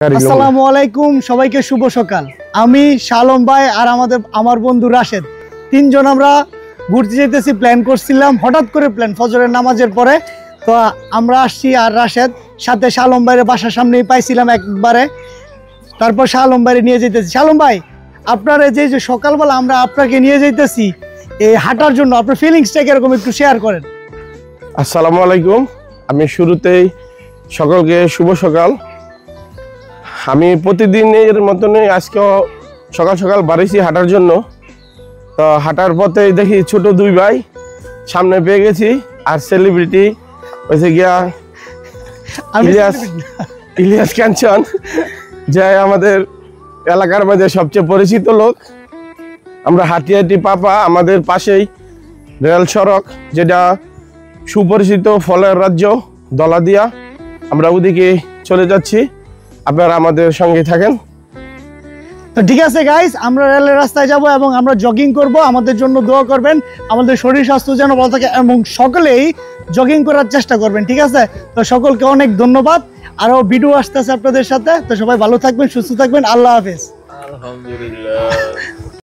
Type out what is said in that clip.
আসসালামু আলাইকুম, সবাইকে শুভ সকাল। আমি শালম ভাই আর আমার বন্ধু রাশেদ, তিনজন আমরা ঘুরতে যেতেছি। প্ল্যান করছিলাম, হঠাৎ করে প্ল্যান ফজরের নামাজের পরে। তো আমরা আসছি আর রাশেদ সাথে শালম ভাইয়ের বাসার সামনেই পাইছিলাম একবারে। তারপর শালম ভাইয়ের নিয়ে যেতেছি। শালম ভাই, আপনার এই যে সকালবেলা আমরা আপনাকে নিয়ে যেতেছি এই হাঁটার জন্য, আপনার ফিলিংসটা কিরকম একটু শেয়ার করেন। আসসালামু আলাইকুম। আমি শুরুতেই সকলকে শুভ সকাল। আমি প্রতিদিনের মতনই আজকেও সকাল সকাল বাড়িছি হাঁটার জন্য। তো হাঁটার পথে দেখি ছোট দুই ভাই সামনে পেয়ে গেছি, আর সেলিব্রিটি হয়েছে গিয়া ইলিয়াস কাঞ্চন, যে আমাদের এলাকার মধ্যে সবচেয়ে পরিচিত লোক। আমরা হাঁটি হাঁটি পাপা, আমাদের পাশেই রেল সড়ক, যেটা সুপরিচিত ফলের রাজ্য দলাদিয়া। আমরা ওদিকে চলে যাচ্ছি, আপনারা আমাদের সঙ্গে থাকেন। তো ঠিক আছে গাইস, আমরা রেলের রাস্তায় যাব এবং আমরা জগিং করব। আমাদের জন্য দোয়া করবেন, আমাদের শরীর স্বাস্থ্য যেন ভালো থাকে এবং সকলেই জগিং করার চেষ্টা করবেন, ঠিক আছে? তো সকলকে অনেক ধন্যবাদ। আরও ভিডিও আসতেছে আপনাদের সাথে। তো সবাই ভালো থাকবেন, সুস্থ থাকবেন। আল্লাহ হাফেজ। আলহামদুলিল্লাহ।